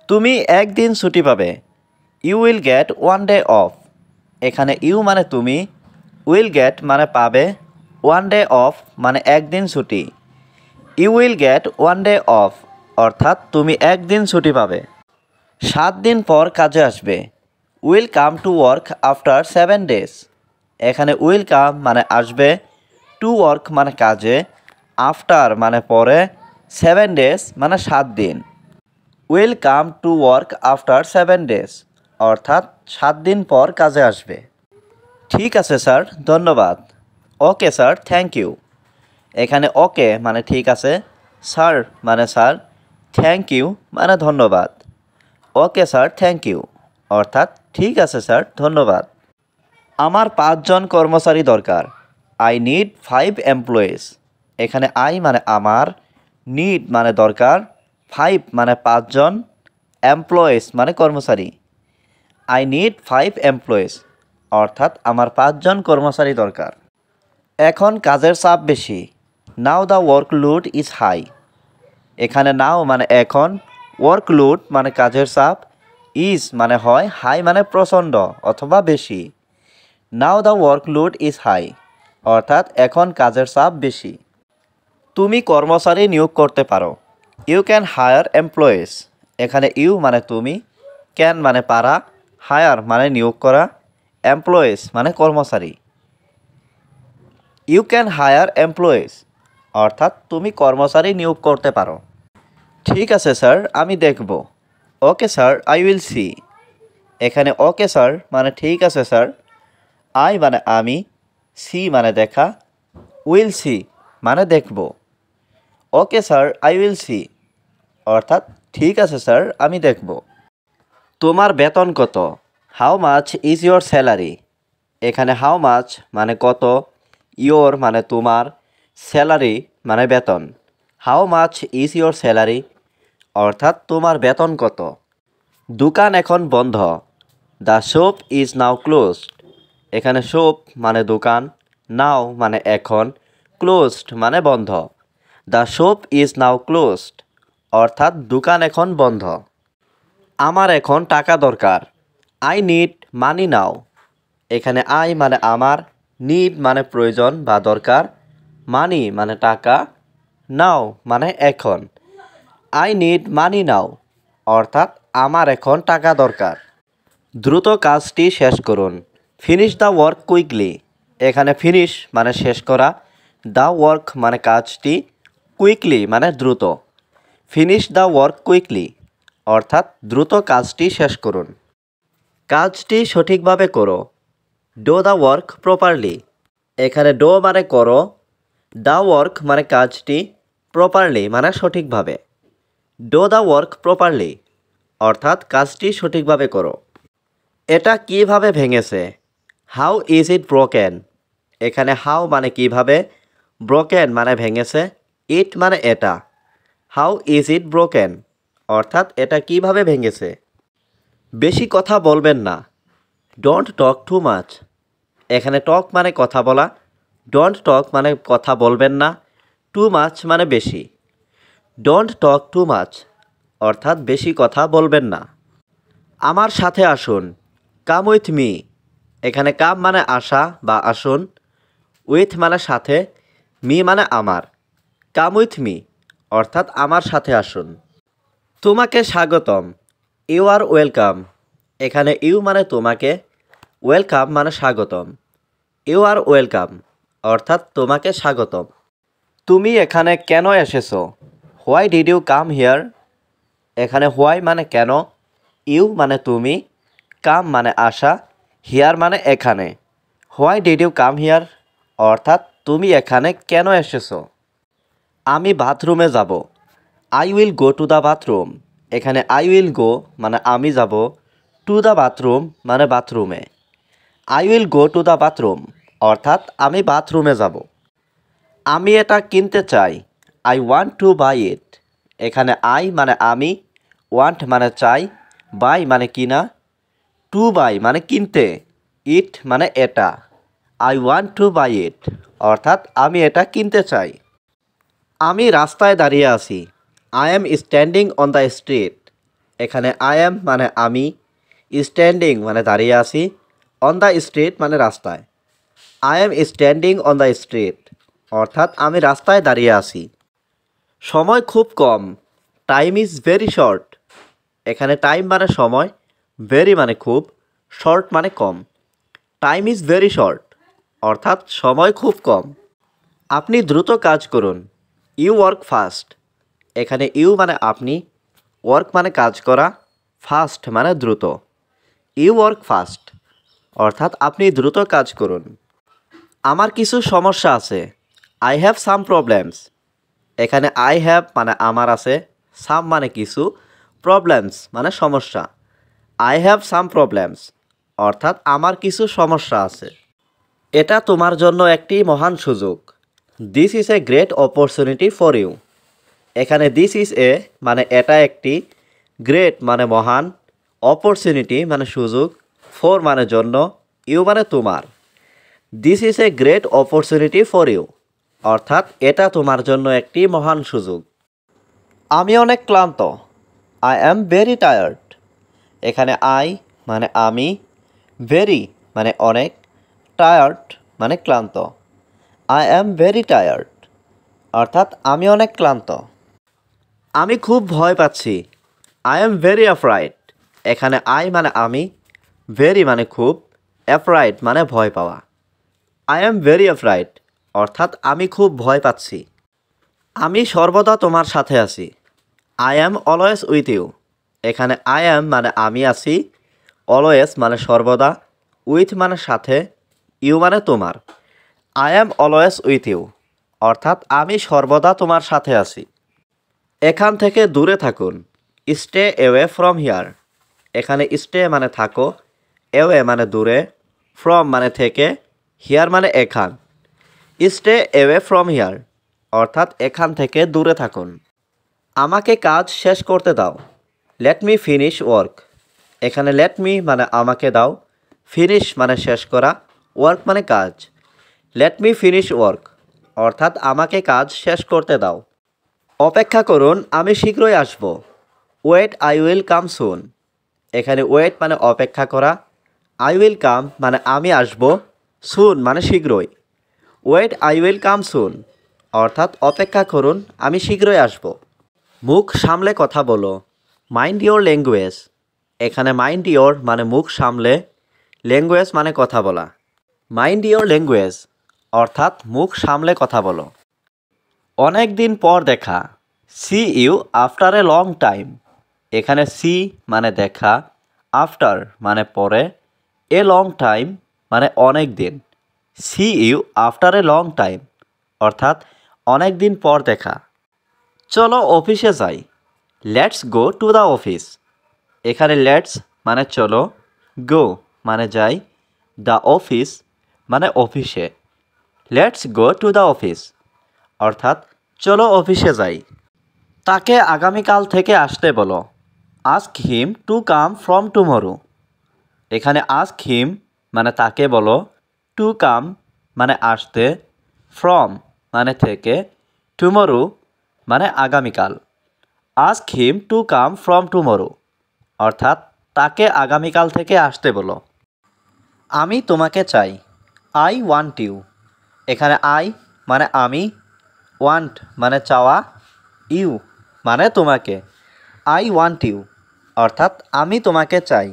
তুমি একদিন ছুটি পাবে। You will get one day off. এখানে ইউ মানে তুমি, উইল গেট মানে পাবে, ওয়ান ডে অফ মানে একদিন ছুটি। You will get one day off অর্থাৎ তুমি একদিন ছুটি পাবে। 7 দিন পর কাজে আসবে। Will come to work after 7 days. এখানে উইল কাম মানে আসবে, টু ওয়ার্ক মানে কাজে, আফটার মানে পরে, 7 ডেজ মানে 7 দিন। Will come to work after 7 days অর্থাৎ 7 দিন পর কাজে আসবে। ঠিক আছে স্যার, ধন্যবাদ। Okay sir, thank you. এখানে ওকে মানে ঠিক আছে, স্যার মানে স্যার, থ্যাংক ইউ মানে ধন্যবাদ। ওকে স্যার, থ্যাংক ইউ অর্থাৎ ঠিক আছে স্যার, ধন্যবাদ। আমার 5 জন কর্মচারী দরকার। I need 5 employees. এখানে আই মানে আমার, নিড মানে দরকার, 5 মানে 5 জন, এমপ্লয়িজ মানে কর্মচারী। আই নিড 5 এমপ্লয়িজ অর্থাৎ আমার 5 জন কর্মচারী দরকার। এখন কাজের চাপ বেশি। নাও দ্য ওয়ার্কলোড ইজ হাই। এখানে নাও মানে এখন, ওয়ার্কলোড মানে কাজের চাপ, ইজ মানে হয়, হাই মানে প্রচণ্ড অথবা বেশি। নাও দ্য ওয়ার্কলোড ইজ হাই অর্থাৎ এখন কাজের চাপ বেশি। তুমি কর্মচারী নিয়োগ করতে পারো। You can hire employees. এখানে ইউ মানে তুমি, ক্যান মানে পারা, হায়ার মানে নিয়োগ করা, এমপ্লয়িজ মানে কর্মচারী। ইউ ক্যান হায়ার এমপ্লয়িজ অর্থাৎ তুমি কর্মচারী নিয়োগ করতে পারো। ঠিক আছে স্যার, আমি দেখব। Okay sir, I will see. এখানে ওকে স্যার মানে ঠিক আছে স্যার, আই মানে আমি, সি মানে দেখা, উইল সি মানে দেখব। Okay sir, I will see অর্থাৎ ঠিক আছে স্যার, আমি দেখব। তোমার বেতন কত? How much is your salary. এখানে হাউ মাচ মানে কত, ইয়োর মানে তোমার, স্যালারি মানে বেতন। How much is your salary অর্থাৎ তোমার বেতন কত। দোকান এখন বন্ধ। The shop is now closed. এখানে শপ মানে দোকান, নাও মানে এখন, ক্লোজড মানে বন্ধ। The shop is now closed অর্থাৎ দোকান এখন বন্ধ। আমার এখন টাকা দরকার। আই নিড মানি নাও। এখানে আই মানে আমার, নিড মানে প্রয়োজন বা দরকার, মানি মানে টাকা, নাও মানে এখন। আই নিড মানি নাও অর্থাৎ আমার এখন টাকা দরকার। দ্রুত কাজটি শেষ করুন। Finish the work quickly. এখানে ফিনিশ মানে শেষ করা, দ্য ওয়ার্ক মানে কাজটি, কুইকলি মানে দ্রুত। ফিনিশ দ্য ওয়ার্ক কুইকলি অর্থাৎ দ্রুত কাজটি শেষ করুন। কাজটি সঠিকভাবে করো। Do the work properly. এখানে ডো মানে করো, দ্য ওয়ার্ক মানে কাজটি, প্রপারলি মানে সঠিকভাবে। ডো দ্য ওয়ার্ক প্রপারলি অর্থাৎ কাজটি সঠিকভাবে করো। এটা কিভাবে ভেঙেছে? How is it broken. এখানে হাউ মানে কিভাবে, ব্রোকেন মানে ভেঙেছে, ইট মানে এটা। হাউ ইজ ইট ব্রোকেন অর্থাৎ এটা কিভাবে ভেঙেছে। বেশি কথা বলবেন না। Don't talk too much. এখানে টক মানে কথা বলা, ডোন্ট টক মানে কথা বলবেন না, টু মাচ মানে বেশি। ডোন্ট টক টু মাচ অর্থাৎ বেশি কথা বলবেন না। আমার সাথে আসুন। Come with me. এখানে কাম মানে আসা বা আসুন, উইথ মানে সাথে, মি মানে আমার। কাম উইথ মি অর্থাৎ আমার সাথে আসুন। তোমাকে স্বাগতম। You are welcome. এখানে ইউ মানে তোমাকে, ওয়েলকাম মানে স্বাগতম। ইউ আর ওয়েলকাম অর্থাৎ তোমাকে স্বাগতম। তুমি এখানে কেন এসেছো? Why did you come here. এখানে হোয়াই মানে কেন, ইউ মানে তুমি, কাম মানে আসা, হিয়ার মানে এখানে। Why did you come here অর্থাৎ তুমি এখানে কেন এসেছো। আমি বাথরুমে যাব। I will go to the bathroom. এখানে আই উইল গো মানে আমি যাব, টু দ্য বাথরুম মানে বাথরুমে। I will go to the bathroom অর্থাৎ আমি বাথরুমে যাব। আমি এটা কিনতে চাই। I want to buy it. এখানে আই মানে আমি, ওয়ান্ট মানে চাই, বাই মানে কিনা, টু বাই মানে কিনতে, ইট মানে এটা। আই ওয়ান্ট টু বাই ইট অর্থাৎ আমি এটা কিনতে চাই। আমি রাস্তায় দাঁড়িয়ে আছি। I am standing on the street. এখানে আই অ্যাম মানে আমি, স্ট্যান্ডিং মানে দাঁড়িয়ে আছি, অন দ্য স্ট্রিট মানে রাস্তায়। I am standing on the street অর্থাৎ আমি রাস্তায় দাঁড়িয়ে আছি। সময় খুব কম, টাইম ইজ ভেরি শর্ট। এখানে টাইম মানে সময়, ভেরি মানে খুব, শর্ট মানে কম। টাইম ইজ ভেরি শর্ট অর্থাৎ সময় খুব কম। আপনি দ্রুত কাজ করুন, ইউ ওয়ার্ক ফাস্ট। এখানে ইউ মানে আপনি, ওয়ার্ক মানে কাজ করা, ফাস্ট মানে দ্রুত। ইউ ওয়ার্ক ফাস্ট অর্থাৎ আপনি দ্রুত কাজ করুন। আমার কিছু সমস্যা আছে, আই হ্যাভ সাম প্রবলেমস। এখানে আই হ্যাভ মানে আমার আছে, সাম মানে কিছু, প্রবলেমস মানে সমস্যা। আই হ্যাভ সাম প্রবলেমস অর্থাৎ আমার কিছু সমস্যা আছে। এটা তোমার জন্য একটি মহান সুযোগ, this is a great opportunity for you. এখানে দিস ইজ এ মানে এটা একটি, গ্রেট মানে মহান, অপরচুনিটি মানে সুযোগ, ফর মানে জন্য, ইউ মানে তোমার। This is a great opportunity for you অর্থাৎ এটা তোমার জন্য একটি মহান সুযোগ। আমি অনেক ক্লান্ত, আই অ্যাম ভেরি টায়ার্ড। এখানে আই মানে আমি, ভেরি মানে অনেক, টায়ার্ড মানে ক্লান্ত। আই অ্যাম ভেরি টায়ার্ড অর্থাৎ আমি অনেক ক্লান্ত। আমি খুব ভয় পাচ্ছি, আই অ্যাম ভেরি অ্যাফ্রাইড। এখানে আই মানে আমি, ভেরি মানে খুব, অ্যাফ্রাইড মানে ভয় পাওয়া। আই অ্যাম ভেরি অ্যাফ্রাইড অর্থাৎ আমি খুব ভয় পাচ্ছি। আমি সর্বদা তোমার সাথে আছি, I am always with you. এখানে আই অ্যাম মানে আমি আছি, অলওয়েজ মানে সর্বদা, উইথ মানে সাথে, ইউ মানে তোমার। I am always with you অর্থাৎ আমি সর্বদা তোমার সাথে আছি। এখান থেকে দূরে থাকুন, স্টে অ্যাওয়ে ফ্রম হিয়ার। এখানে স্টে মানে থাকো, অ্যাওয়ে মানে দূরে, ফ্রম মানে থেকে, হিয়ার মানে এখান। স্টে অ্যাওয়ে ফ্রম হিয়ার অর্থাৎ এখান থেকে দূরে থাকুন। আমাকে কাজ শেষ করতে দাও, লেট মি ফিনিশ ওয়ার্ক। এখানে লেট মি মানে আমাকে দাও, ফিনিশ মানে শেষ করা, ওয়ার্ক মানে কাজ। লেট মি ফিনিশ ওয়ার্ক অর্থাৎ আমাকে কাজ শেষ করতে দাও। অপেক্ষা করুন, আমি শীঘ্রই আসব, ওয়েট আই উইল কাম সুন। এখানে ওয়েট মানে অপেক্ষা করা, আই উইল কাম মানে আমি আসব, সুন মানে শীঘ্রই। ওয়েট আই উইল কাম সুন অর্থাৎ অপেক্ষা করুন, আমি শীঘ্রই আসব। মুখ সামলে কথা বলো, মাইন্ড ইয়োর ল্যাঙ্গুয়েজ। এখানে মাইন্ড ইয়োর মানে মুখ সামলে, ল্যাঙ্গুয়েজ মানে কথা বলা। মাইন্ড ইয়োর ল্যাঙ্গুয়েজ অর্থাৎ মুখ সামলে কথা বলো। অনেক দিন পর দেখা, see you after a long time. এখানে সি মানে দেখা, আফটার মানে পরে, এ লং টাইম মানে অনেক দিন। See you after a long time অর্থাৎ অনেক দিন পর দেখা। চলো অফিসে যাই, let's go to the office. এখানে লেটস মানে চলো, গো মানে যাই, দ্য অফিস মানে অফিসে। Let's go to the office অর্থাৎ চলো অফিসে যাই। তাকে আগামীকাল থেকে আসতে বলো, ask him to come from tomorrow. এখানে আস্ক হিম মানে তাকে বলো, টু কাম মানে আসতে, ফ্রম মানে থেকে, টুমরো মানে আগামীকাল। Ask him to come from tomorrow অর্থাৎ তাকে আগামীকাল থেকে আসতে বলো। আমি তোমাকে চাই, আই ওয়ান্ট ইউ। এখানে আই মানে আমি, ওয়ান্ট মানে চাওয়া, ইউ মানে তোমাকে। আই ওয়ান্ট ইউ অর্থাৎ আমি তোমাকে চাই।